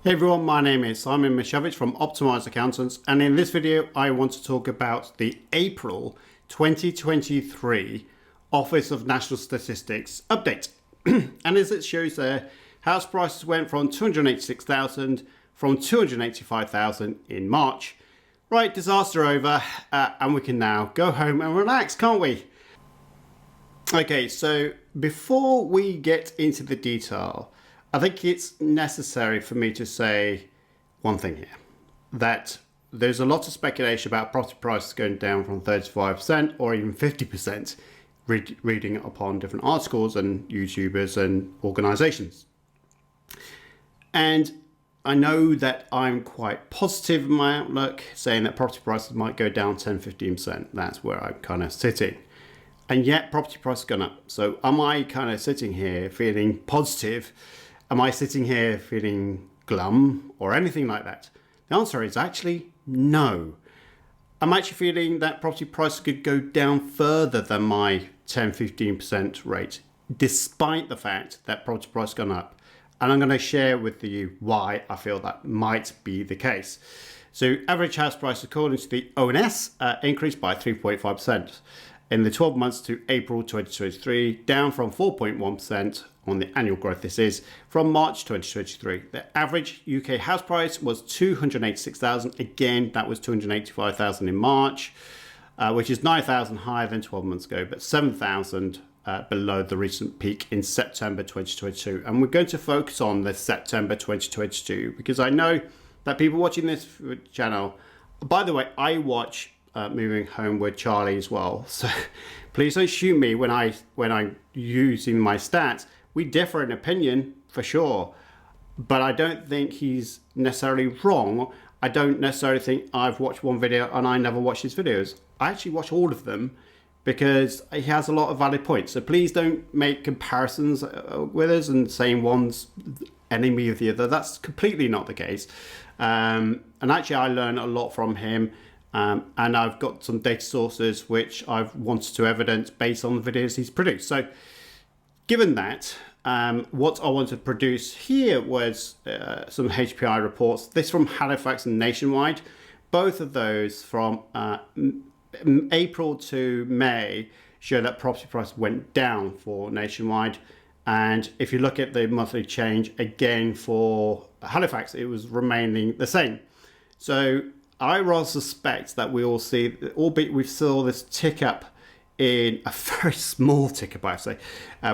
Hey everyone, my name is Simon Mishevich from Optimized Accountants, and in this video I want to talk about the April 2023 Office of National Statistics update. And as it shows there, house prices went from 286,000 from 285,000 in March. Right, disaster over, and we can now go home and relax, can't we? Okay, so before we get into the detail, I think it's necessary for me to say one thing here, that there's a lot of speculation about property prices going down from 35% or even 50%, reading upon different articles and YouTubers and organizations. And I know that I'm quite positive in my outlook, saying that property prices might go down 10-15%. That's where I'm kind of sitting. And yet property prices have gone up. So am I kind of sitting here feeling positive? Am I sitting here feeling glum or anything like that? The answer is actually no. I'm actually feeling that property prices could go down further than my 10-15% rate, despite the fact that property prices have gone up. And I'm going to share with you why I feel that might be the case. So average house price, according to the ONS, increased by 3.5% in the 12 months to April 2023, down from 4.1% on the annual growth this is from March 2023. The average UK house price was 286,000. Again, that was 285,000 in March, which is 9,000 higher than 12 months ago, but 7,000 below the recent peak in September 2022. And we're going to focus on the September 2022 because I know that people watching this channel, by the way, I watch Moving Home with Charlie as well. So please don't shoot me when I'm using my stats. We differ in opinion for sure, but I don't think he's necessarily wrong. I don't necessarily think I've watched one video and I never watch his videos. I actually watch all of them because he has a lot of valid points. So please don't make comparisons with us and saying one's enemy of the other. That's completely not the case. And actually I learn a lot from him. And I've got some data sources which I've wanted to evidence based on the videos he's produced. So given that, what I wanted to produce here was some HPI reports. This from Halifax and Nationwide. Both of those from April to May show that property price went down for Nationwide. And if you look at the monthly change, again for Halifax, it was remaining the same. So I rather suspect that we all see, albeit we saw this tick up in a very small tick up, I say,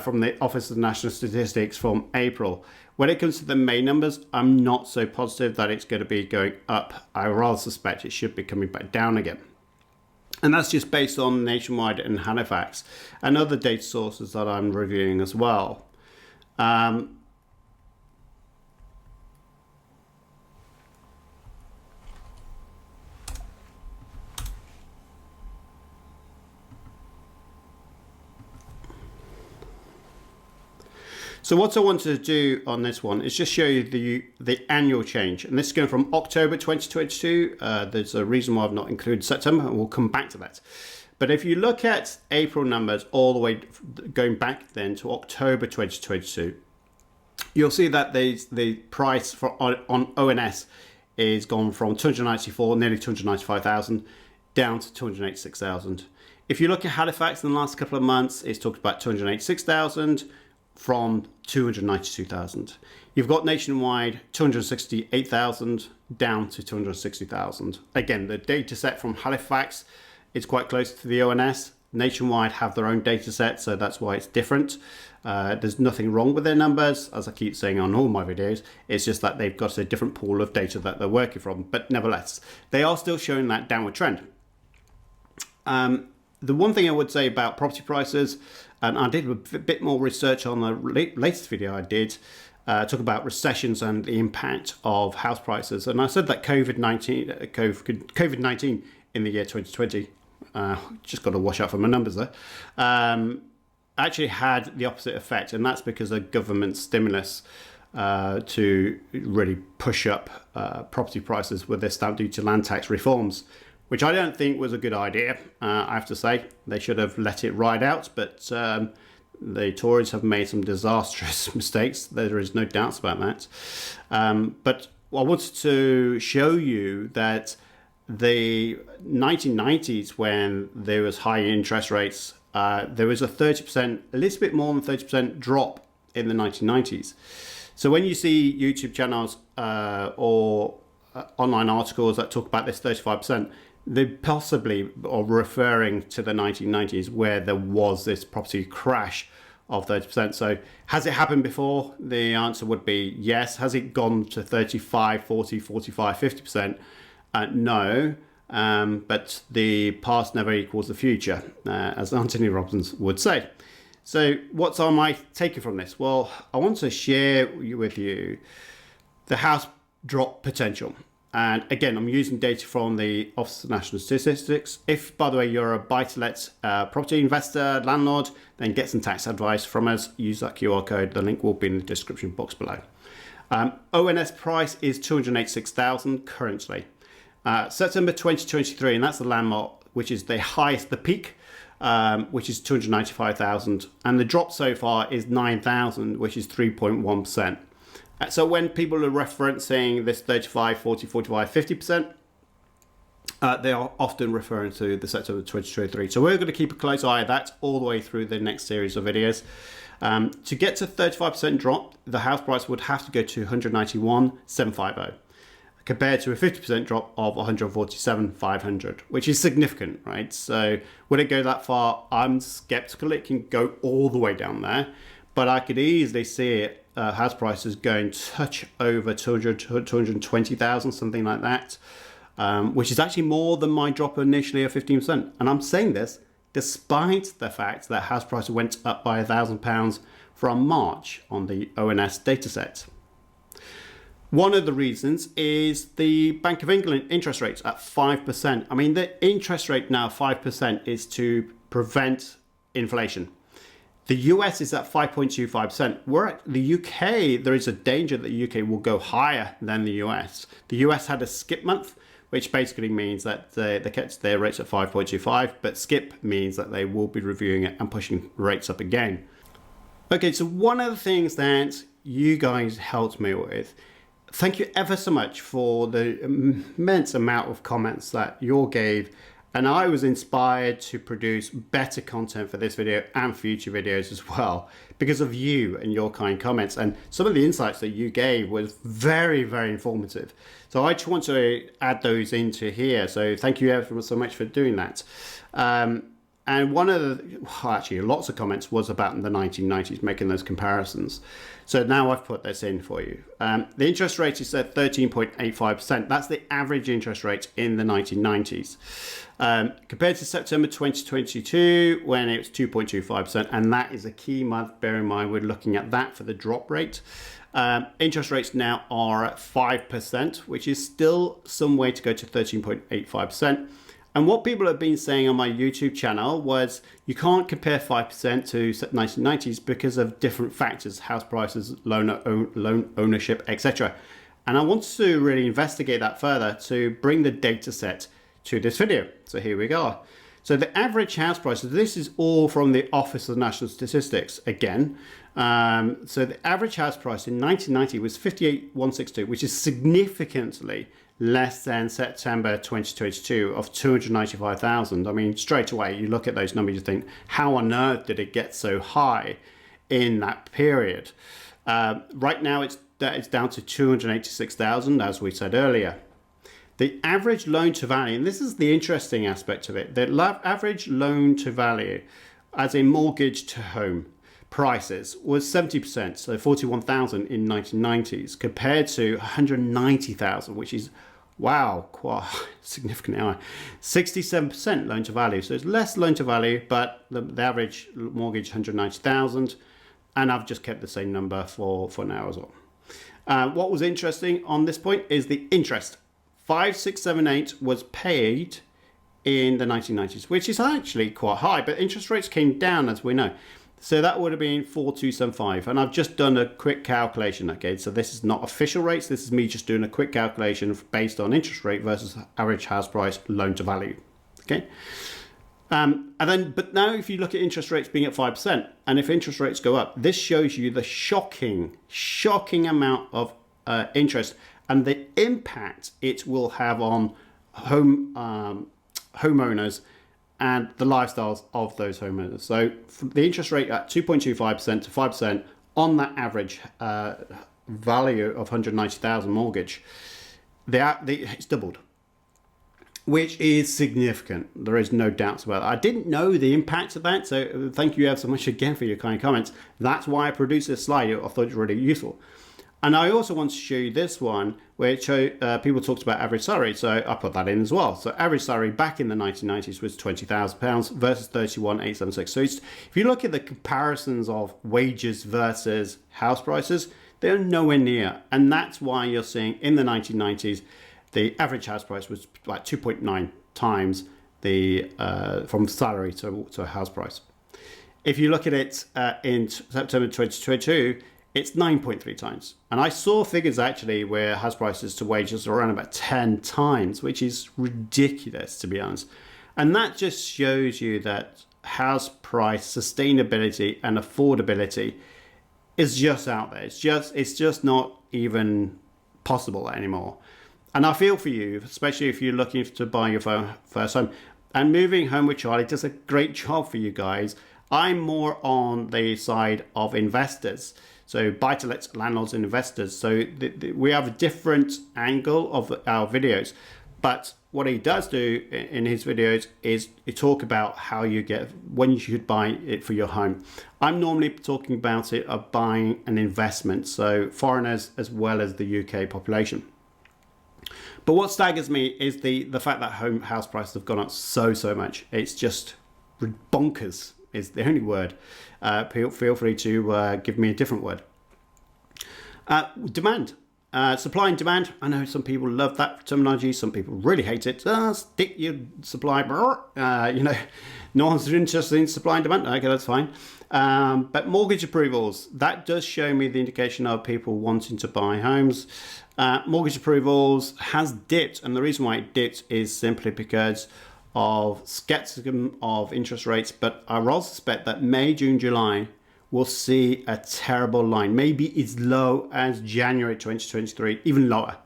from the Office of National Statistics from April. When it comes to the May numbers, I'm not so positive that it's going to be going up. I rather suspect it should be coming back down again. And that's just based on Nationwide and Halifax and other data sources that I'm reviewing as well. So what I wanted to do on this one is just show you the annual change. And this is going from October 2022. There's a reason why I've not included September, and we'll come back to that. But if you look at April numbers all the way going back then to October 2022, you'll see that the price for on ONS is gone from 294, nearly 295,000, down to 286,000. If you look at Halifax in the last couple of months, it's talked about 286,000. From 292,000. You've got Nationwide 268,000 down to 260,000. Again, the data set from Halifax is quite close to the ONS. Nationwide have their own data set, so that's why it's different. There's nothing wrong with their numbers, as I keep saying on all my videos. It's just that they've got a different pool of data that they're working from, but nevertheless, they are still showing that downward trend. The one thing I would say about property prices, and I did a bit more research on the latest video I did, talk about recessions and the impact of house prices. And I said that COVID-19 in the year 2020, just got to wash out for my numbers there, actually had the opposite effect. And that's because of government stimulus to really push up property prices with their stamp duty land tax reforms, which I don't think was a good idea. I have to say, they should have let it ride out, but the Tories have made some disastrous mistakes. There is no doubt about that. But I wanted to show you that the 1990s, when there was high interest rates, there was a 30%, a little bit more than 30% drop in the 1990s. So when you see YouTube channels or online articles that talk about this 35%, they possibly are referring to the 1990s, where there was this property crash of 30%. So has it happened before? The answer would be yes. Has it gone to 35, 40, 45, 50%? No, but the past never equals the future, as Anthony Robbins would say. So what's my takeaway from this? Well, I want to share with you the house drop potential. And again, I'm using data from the Office of National Statistics. If, by the way, you're a buy-to-let property investor, landlord, then get some tax advice from us. Use that QR code. The link will be in the description box below. ONS price is 286,000 currently. September 2023, and that's the landmark, which is the highest, the peak, which is 295,000. And the drop so far is 9,000, which is 3.1%. So when people are referencing this 35, 40, 45, 50%, they are often referring to the September 2023. So we're going to keep a close eye on that all the way through the next series of videos. To get to 35% drop, the house price would have to go to 191,750. Compared to a 50% drop of 147,500, which is significant, right? So would it go that far? I'm skeptical it can go all the way down there, but I could easily see it, house prices going touch over 220,000, something like that, which is actually more than my drop initially of 15%. And I'm saying this despite the fact that house prices went up by £1,000 from March on the ONS dataset. One of the reasons is the Bank of England interest rates at 5%. I mean, the interest rate now 5% is to prevent inflation. The US is at 5.25%. We're at the UK, there is a danger that the UK will go higher than the US. The US had a skip month, which basically means that they kept their rates at 5.25, but skip means that they will be reviewing it and pushing rates up again. Okay, so one of the things that you guys helped me with, thank you ever so much for the immense amount of comments that you all gave. And I was inspired to produce better content for this video and future videos as well, because of you and your kind comments. And some of the insights that you gave was very, very informative. So I just want to add those into here. So thank you ever so much for doing that. And one of the, well, actually lots of comments was about the 1990s, making those comparisons. So now I've put this in for you. The interest rate is at 13.85%. That's the average interest rate in the 1990s. Compared to September 2022, when it was 2.25%, and that is a key month. Bear in mind, we're looking at that for the drop rate. Interest rates now are at 5%, which is still some way to go to 13.85%. And what people have been saying on my YouTube channel was you can't compare 5% to 1990s because of different factors, house prices, loan ownership, etc. And I want to really investigate that further to bring the data set to this video. So here we go. So the average house prices, this is all from the Office of National Statistics again. So the average house price in 1990 was 58,162, which is significantly less than September 2022 of 295,000. I mean, straight away, you look at those numbers, you think, how on earth did it get so high in that period? Right now, it's down to 286,000, as we said earlier. The average loan to value, and this is the interesting aspect of it, the average loan to value as a mortgage to home prices was 70%, so 41,000 in 1990s, compared to 190,000, which is, wow, quite significantly high. 67% loan to value, so it's less loan to value, but the average mortgage 190,000, and I've just kept the same number for now as well. What was interesting on this point is the interest. 5678 was paid in the 1990s, which is actually quite high, but interest rates came down, as we know. So that would have been 4275, and I've just done a quick calculation. Okay, so this is not official rates. This is me just doing a quick calculation based on interest rate versus average house price, loan to value. Okay, but now if you look at interest rates being at 5%, and if interest rates go up, this shows you the shocking amount of interest and the impact it will have on homeowners and the lifestyles of those homeowners. So the interest rate at 2.25% to 5% on that average value of 190,000 mortgage, it's doubled, which is significant. There is no doubts about that. I didn't know the impact of that, so thank you ever so much again for your kind comments. That's why I produced this slide. I thought it was really useful. And I also want to show you this one where people talked about average salary, so I put that in as well. So average salary back in the 1990s was £20,000 versus 31,876. So if you look at the comparisons of wages versus house prices, they're nowhere near. And that's why you're seeing in the 1990s, the average house price was like 2.9 times the from salary to a house price. If you look at it in September 2022, it's 9.3 times. And I saw figures actually where house prices to wages are around about 10 times, which is ridiculous, to be honest. And that just shows you that house price sustainability and affordability is just out there. It's just not even possible anymore. And I feel for you, especially if you're looking to buy your first home. And moving home with Charlie does a great job for you guys. I'm more on the side of investors. So buy-to-let landlords and investors. So we have a different angle of our videos. But what he does do in his videos is he talk about how you when you should buy it for your home. I'm normally talking about it of buying an investment. So foreigners as well as the UK population. But what staggers me is the fact that house prices have gone up so much. It's just bonkers is the only word. Feel free to give me a different word. Demand. Supply and demand. I know some people love that terminology. Some people really hate it. Stick your supply. No one's interested in supply and demand. Okay, that's fine. But mortgage approvals. That does show me the indication of people wanting to buy homes. Mortgage approvals has dipped. And the reason why it dipped is simply because of skepticism of interest rates. But I rather suspect that May, June, July will see a terrible line, maybe as low as January 2023, even lower,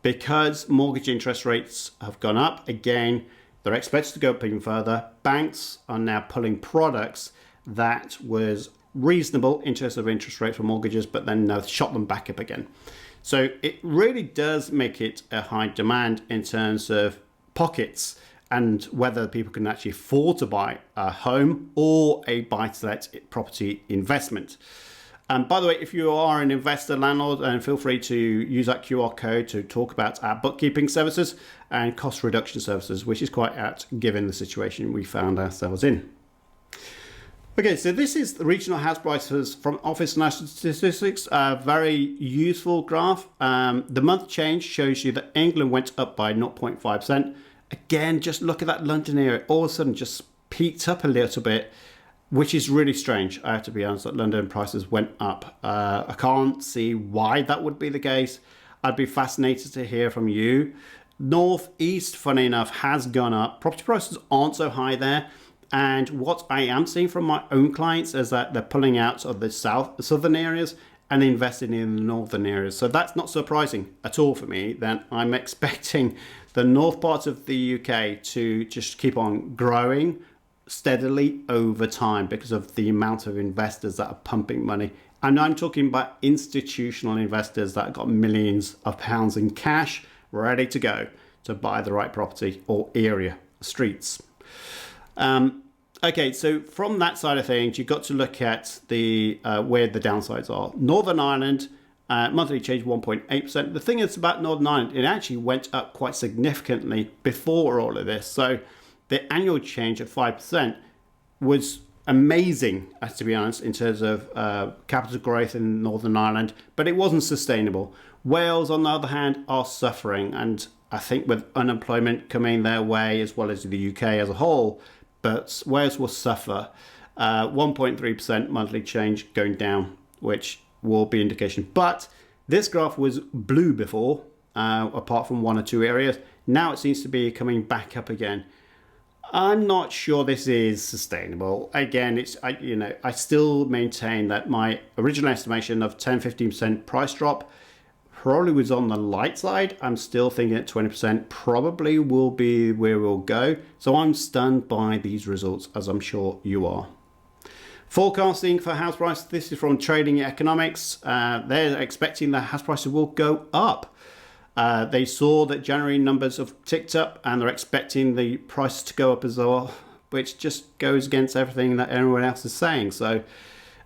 because mortgage interest rates have gone up. Again, they're expected to go up even further. Banks are now pulling products that was reasonable in terms of interest rate for mortgages, but then they've shot them back up again. So it really does make it a high demand in terms of pockets and whether people can actually afford to buy a home or a buy-to-let property investment. And by the way, if you are an investor landlord, and feel free to use that QR code to talk about our bookkeeping services and cost reduction services, which is quite apt given the situation we found ourselves in. Okay, so this is the regional house prices from Office of National Statistics, a very useful graph. The month change shows you that England went up by 0.5%. Again, just look at that London area, all of a sudden just peaked up a little bit, which is really strange. I have to be honest, that London prices went up. I can't see why that would be the case. I'd be fascinated to hear from you. North East, funny enough, has gone up. Property prices aren't so high there. And what I am seeing from my own clients is that they're pulling out of the southern areas and investing in the northern areas. So that's not surprising at all for me. Then I'm expecting the north part of the UK to just keep on growing steadily over time because of the amount of investors that are pumping money. And I'm talking about institutional investors that have got millions of pounds in cash ready to go to buy the right property or area, streets. Okay, so from that side of things, you've got to look at the where the downsides are. Northern Ireland, monthly change 1.8%. The thing is about Northern Ireland, it actually went up quite significantly before all of this. So the annual change of 5% was amazing, to be honest, in terms of capital growth in Northern Ireland, but it wasn't sustainable. Wales, on the other hand, are suffering, and I think with unemployment coming their way as well as the UK as a whole, but Wales will suffer. 1.3% monthly change going down, which will be indication. But this graph was blue before, apart from one or two areas. Now it seems to be coming back up again. I'm not sure this is sustainable. Again, I still maintain that my original estimation of 10-15% price drop probably was on the light side. I'm still thinking at 20% probably will be where we'll go. So I'm stunned by these results, as I'm sure you are. Forecasting for house prices. This is from Trading Economics. They're expecting that house prices will go up. They saw that January numbers have ticked up and they're expecting the prices to go up as well, which just goes against everything that everyone else is saying. So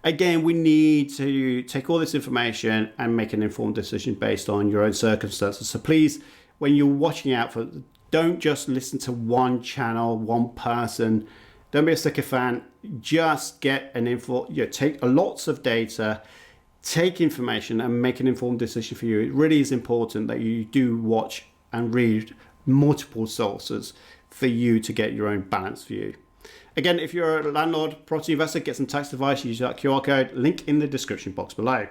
again, we need to take all this information and make an informed decision based on your own circumstances. So please, when you're watching out for, don't just listen to one channel, one person. Don't be a sycophant. Just get an info. Take lots of data, take information, and make an informed decision for you. It really is important that you do watch and read multiple sources for you to get your own balanced view. Again, if you're a landlord, property investor, get some tax advice, use that QR code, link in the description box below.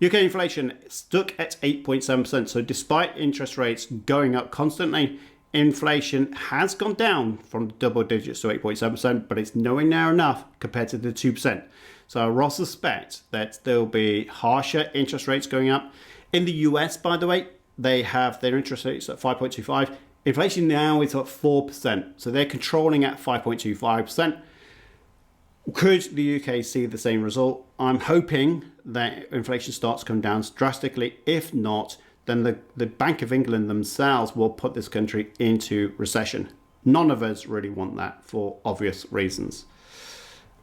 UK inflation stuck at 8.7%. So despite interest rates going up constantly, inflation has gone down from double digits to 8.7%, but it's nowhere near enough compared to the 2%. So I will suspect that there'll be harsher interest rates going up. In the US, by the way, they have their interest rates at 5.25. Inflation now is at 4%. So they're controlling at 5.25%. Could the UK see the same result? I'm hoping that inflation starts to come down drastically. If not, then the Bank of England themselves will put this country into recession. None of us really want that for obvious reasons.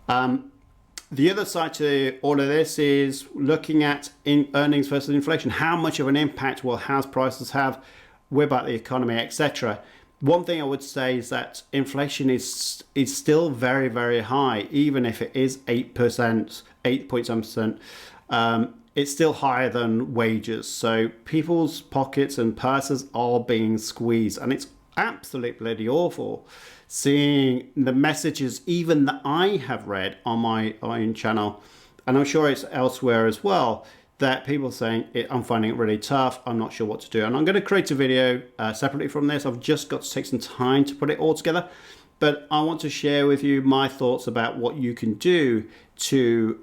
The other side to all of this is looking at earnings versus inflation. How much of an impact will house prices have? What about the economy, etc.? One thing I would say is that inflation is still very, very high, even if it is 8%, 8.7%. It's still higher than wages. So people's pockets and purses are being squeezed, and it's absolutely bloody awful seeing the messages even that I have read on my own channel, and I'm sure it's elsewhere as well, that people are saying, I'm finding it really tough, I'm not sure what to do. And I'm going to create a video separately from this. I've just got to take some time to put it all together, but I want to share with you my thoughts about what you can do to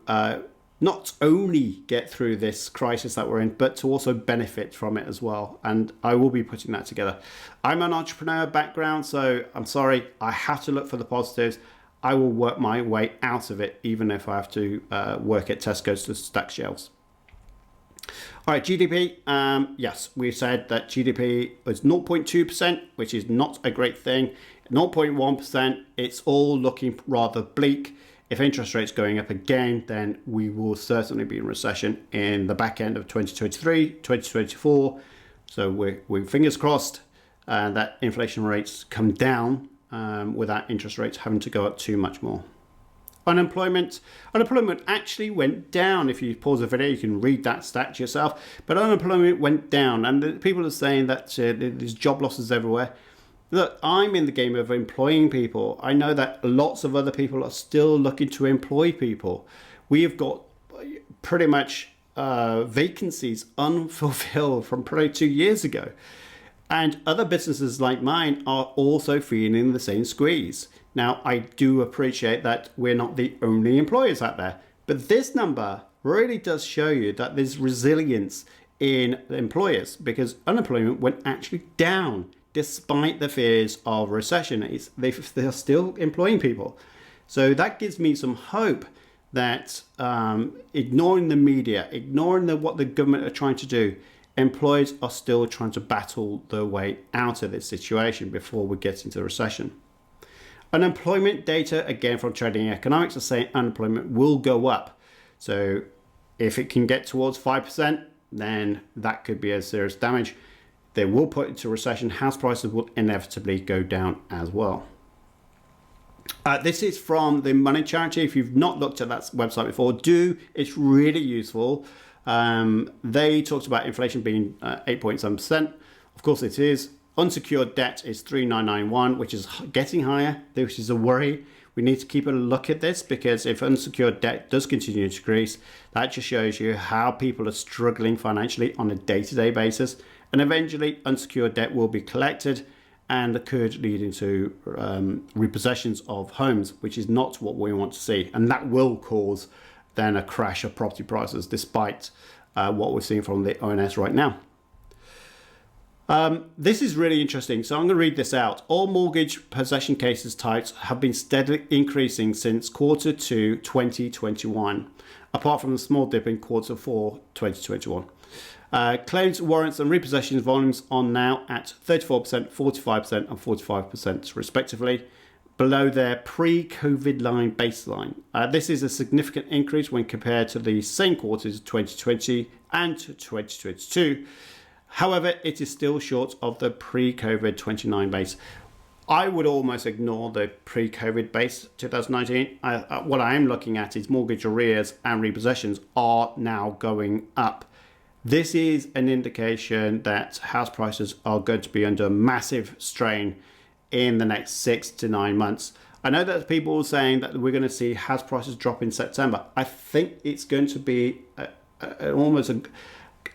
not only get through this crisis that we're in, but to also benefit from it as well. And I will be putting that together. I'm an entrepreneur background, so I'm sorry, I have to look for the positives. I will work my way out of it, even if I have to work at Tesco's to stack shelves. All right, GDP. Yes, we said that GDP was 0.2%, which is not a great thing. 0.1%, it's all looking rather bleak. If interest rates going up again, then we will certainly be in recession in the back end of 2023, 2024. So we're fingers crossed that inflation rates come down without interest rates having to go up too much more. Unemployment actually went down. If you pause the video, you can read that stat yourself. But unemployment went down, and people are saying that there's job losses everywhere. Look, I'm in the game of employing people. I know that lots of other people are still looking to employ people. We have got pretty much vacancies unfulfilled from probably 2 years ago. And other businesses like mine are also feeling the same squeeze. Now, I do appreciate that we're not the only employers out there, but this number really does show you that there's resilience in employers, because unemployment went actually down despite the fears of recession. They're still employing people. So that gives me some hope that ignoring the media, ignoring what the government are trying to do, employers are still trying to battle their way out of this situation before we get into the recession. Unemployment data, again from Trading Economics, are saying unemployment will go up. So if it can get towards 5%, then that could be a serious damage. They will put into recession. House prices will inevitably go down as well. This is from the Money Charity. If you've not looked at that website before, do. It's really useful. They talked about inflation being 8.7%. Of course it is. Unsecured debt is 3,991, which is getting higher, which is a worry. We need to keep a look at this, because if unsecured debt does continue to decrease, that just shows you how people are struggling financially on a day-to-day basis. And eventually unsecured debt will be collected, and that could lead into repossessions of homes, which is not what we want to see. And that will cause then a crash of property prices, despite what we're seeing from the ONS right now. This is really interesting. So I'm going to read this out. All mortgage possession cases types have been steadily increasing since Q2 2021, apart from the small dip in Q4 2021. Claims, warrants and repossessions volumes are now at 34%, 45% and 45% respectively, below their pre-COVID line baseline. This is a significant increase when compared to the same quarters of 2020 and 2022. However, it is still short of the pre-COVID 29 base. I would almost ignore the pre-COVID base 2019. What I am looking at is mortgage arrears and repossessions are now going up. This is an indication that house prices are going to be under massive strain in the next 6 to 9 months. I know that people are saying that we're going to see house prices drop in September. I think it's going to be almost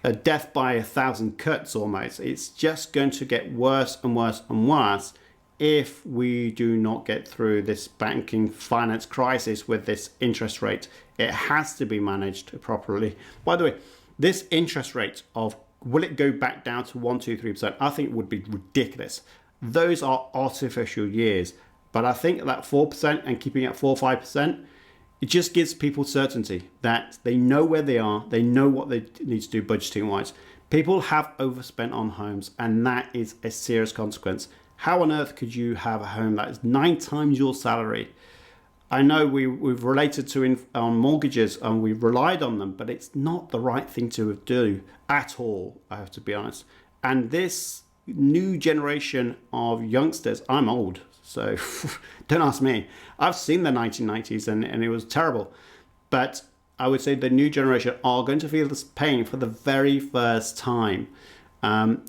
a death by 1,000 cuts almost. It's just going to get worse and worse and worse if we do not get through this banking finance crisis with this interest rate. It has to be managed properly. By the way, this interest rate of, will it go back down to 1, 2, 3%? I think would be ridiculous. Those are artificial years. But I think that 4% and keeping it at 4 or 5%, it just gives people certainty that they know where they are, they know what they need to do budgeting wise. People have overspent on homes, and that is a serious consequence. How on earth could you have a home that is 9 times your salary? I know we've related to on mortgages and we've relied on them, but it's not the right thing to do at all, I have to be honest. And this new generation of youngsters, I'm old, so don't ask me. I've seen the 1990s and it was terrible. But I would say the new generation are going to feel this pain for the very first time.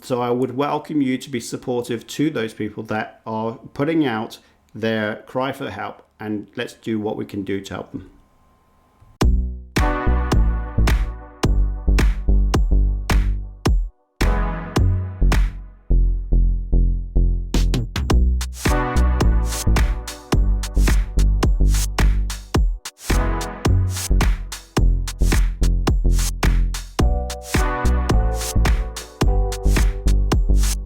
So I would welcome you to be supportive to those people that are putting out their cry for help, and let's do what we can do to help them.